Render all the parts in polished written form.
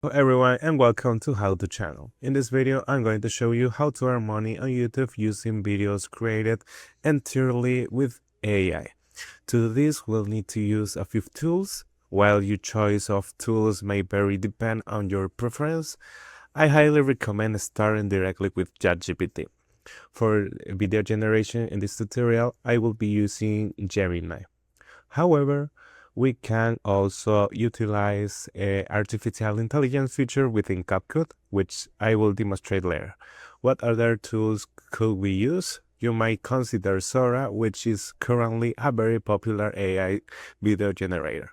Hello everyone and welcome to How To Channel. In this video, I'm going to show you how to earn money on YouTube using videos created entirely with AI. To do this, we'll need to use a few tools. While your choice of tools may vary depend on your preference, I highly recommend starting directly with ChatGPT. For video generation in this tutorial, I will be using Gemini. However, we can also utilize artificial intelligence feature within CapCut, which I will demonstrate later. What other tools could we use? You might consider Sora, which is currently a very popular AI video generator.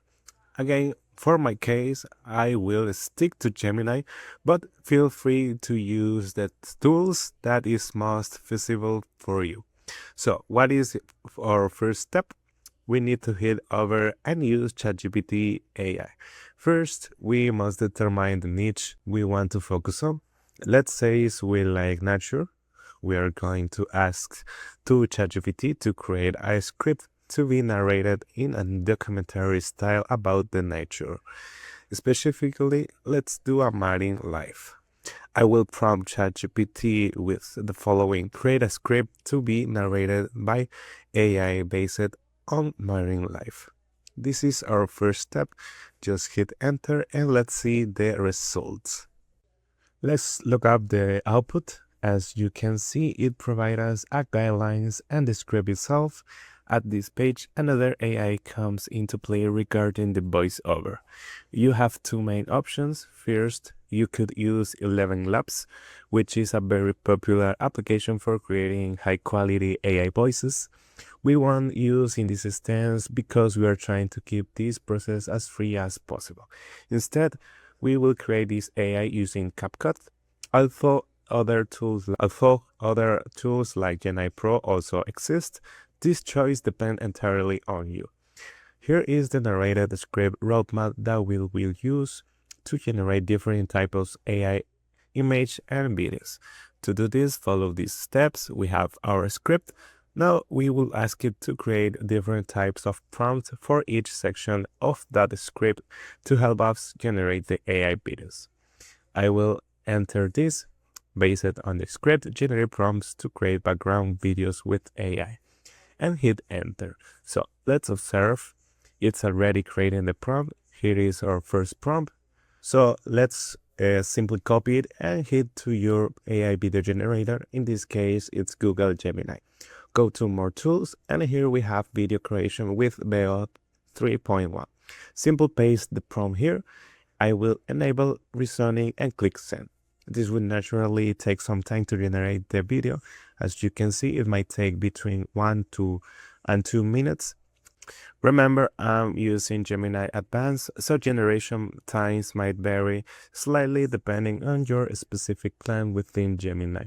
Again, for my case, I will stick to Gemini, but feel free to use the tools that is most feasible for you. So, what is our first step? We need to head over and use ChatGPT AI. First, we must determine the niche we want to focus on. Let's say we like nature. We are going to ask to ChatGPT to create a script to be narrated in a documentary style about the nature. Specifically, let's do a marine life. I will prompt ChatGPT with the following: create a script to be narrated by AI based on marine life. This is our first step. Just hit enter and let's see the results. Let's look up the output. As you can see, it provides us a guidelines and the script itself. At this page, another AI comes into play regarding the voiceover. You have two main options. First, you could use 11 Labs, which is a very popular application for creating high-quality AI voices. We won't use in this instance because we are trying to keep this process as free as possible. Instead, we will create this AI using CapCut. Although other tools like Gemini Pro also exist, this choice depends entirely on you. Here is the narrated script roadmap that we will use to generate different types of AI image and videos. To do this, follow these steps. We have our script. Now we will ask it to create different types of prompts for each section of that script to help us generate the AI videos. I will enter this based on the script, generate prompts to create background videos with AI, and hit enter. So let's observe. It's already creating the prompt. Here is our first prompt. So let's simply copy it and hit to your AI video generator. In this case, it's Google Gemini. Go to more tools, and here we have video creation with VO 3.1. Simple paste the prompt here. I will enable reasoning and click send. This will naturally take some time to generate the video. As you can see, it might take between 1 and 2 minutes. Remember, I'm using Gemini Advanced, so generation times might vary slightly depending on your specific plan within Gemini.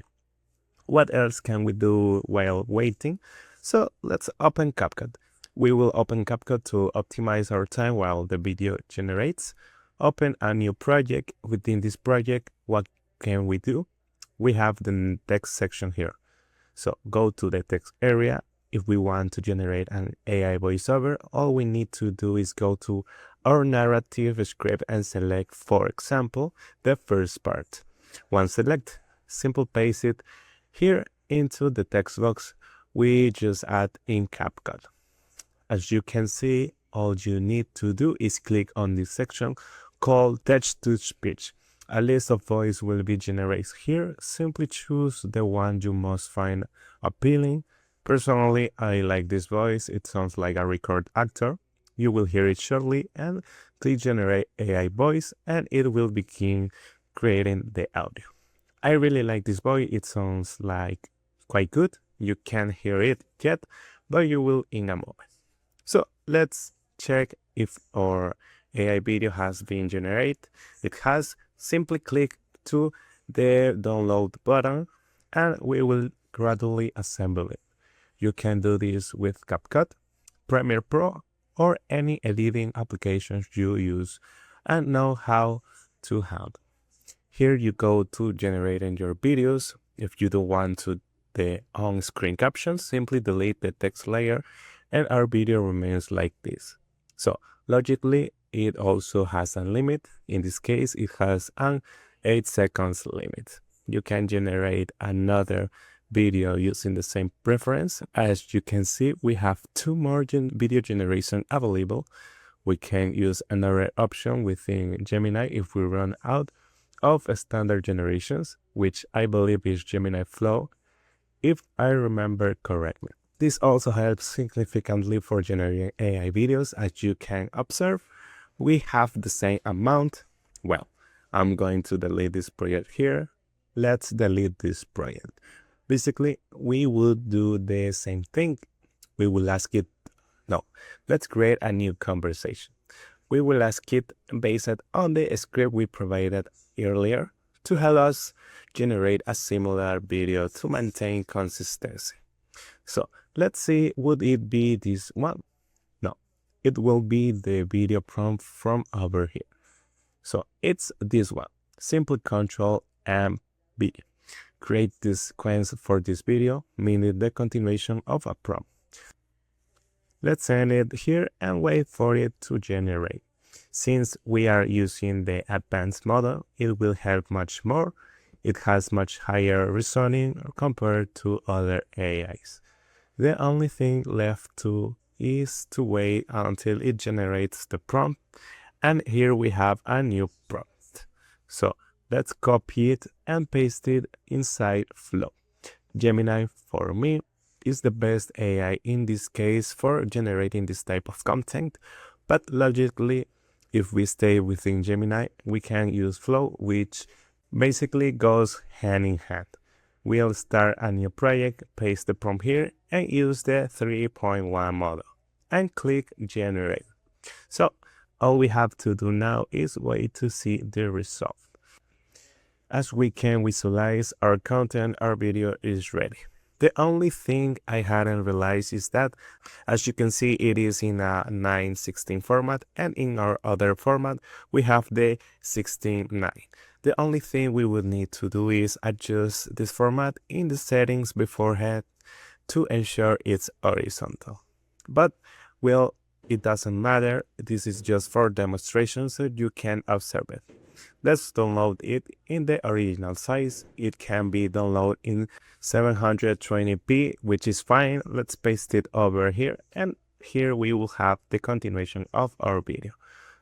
What else can we do while waiting? So let's open CapCut. We will open CapCut to optimize our time while the video generates. Open a new project. Within this project, what can we do? We have the text section here. So go to the text area. If we want to generate an AI voiceover, all we need to do is go to our narrative script and select, for example, the first part. Once select, simple paste it here into the text box. We just add in CapCut. As you can see, all you need to do is click on this section called text-to-speech. A list of voice will be generated here. Simply choose the one you most find appealing. Personally, I like this voice. It sounds like a record actor. You will hear it shortly, and click generate AI voice and it will begin creating the audio. I really like this voice. It sounds like quite good. You can't hear it yet, but you will in a moment. So let's check if our AI video has been generated. It has. Simply click to the download button and we will gradually assemble it. You can do this with CapCut, Premiere Pro, or any editing applications you use and know how to handle. Here you go to generating your videos. If you don't want to the on-screen captions, simply delete the text layer and our video remains like this. So logically, it also has a limit. In this case, it has an 8 seconds limit. You can generate another video using the same preference. As you can see, we have two more video generation available. We can use another option within Gemini if we run out of standard generations, which I believe is Gemini Flow, if I remember correctly. This also helps significantly for generating AI videos. As you can observe, we have the same amount. Well, I'm going to delete this project here. Let's delete this project. Basically, we would do the same thing. We will ask it, no, let's create a new conversation. We will ask it based on the script we provided earlier to help us generate a similar video to maintain consistency. So let's see, would it be this one? No, it will be the video prompt from over here. So it's this one. Simply control and video. Create this sequence for this video, meaning the continuation of a prompt. Let's send it here and wait for it to generate. Since we are using the advanced model, it will help much more. It has much higher reasoning compared to other AIs. The only thing left is to wait until it generates the prompt. And here we have a new prompt. So let's copy it and paste it inside Flow. Gemini, for me, is the best AI in this case for generating this type of content. But logically, if we stay within Gemini, we can use Flow, which basically goes hand in hand. We'll start a new project, paste the prompt here, and use the 3.1 model, and click Generate. So all we have to do now is wait to see the result. As we can visualize, our content, our video is ready. The only thing I hadn't realized is that, as you can see, it is in a 9:16 format, and in our other format, we have the 16:9. The only thing we would need to do is adjust this format in the settings beforehand to ensure it's horizontal. But, well, it doesn't matter. This is just for demonstration so you can observe it. Let's download it in the original size. It can be downloaded in 720p, which is fine. Let's paste it over here, and here we will have the continuation of our video.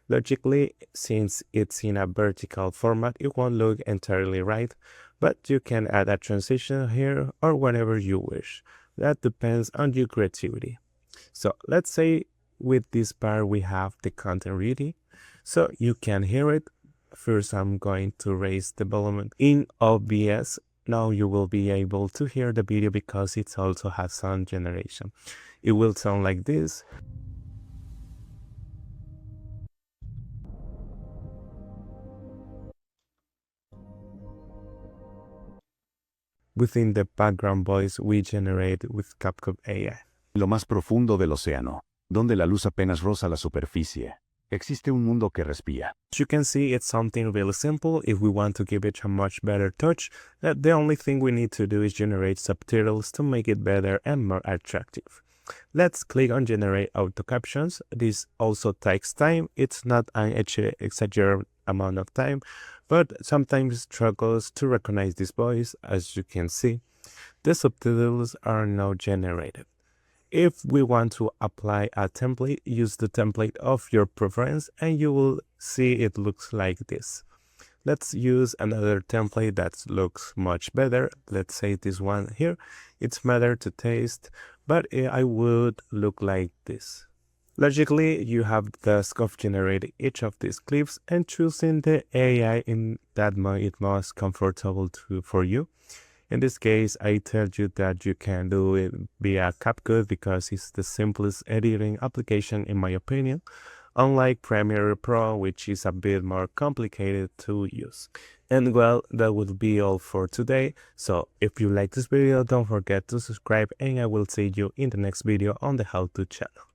Logically, since it's in a vertical format, it won't look entirely right, but you can add a transition here or whenever you wish. That depends on your creativity. So let's say with this part we have the content ready, so you can hear it. First, I'm going to raise the volume in OBS. Now you will be able to hear the video because it also has sound generation. It will sound like this. Within the background voice we generate with CapCut AI. Lo más profundo del océano, donde la luz apenas roza la superficie, existe un mundo que respira. As you can see, it's something really simple. If we want to give it a much better touch, the only thing we need to do is generate subtitles to make it better and more attractive. Let's click on Generate Auto Captions. This also takes time. It's not an exaggerated amount of time, but sometimes struggles to recognize this voice. As you can see, the subtitles are now generated. If we want to apply a template, use the template of your preference and you will see it looks like this. Let's use another template that looks much better. Let's say this one here. It's better to taste, but I would look like this. Logically, you have the task of generating each of these clips and choosing the AI in that it most comfortable for you. In this case, I tell you that you can do it via CapCut because it's the simplest editing application in my opinion, unlike Premiere Pro, which is a bit more complicated to use. And well, that would be all for today. So if you like this video, don't forget to subscribe and I will see you in the next video on the How To channel.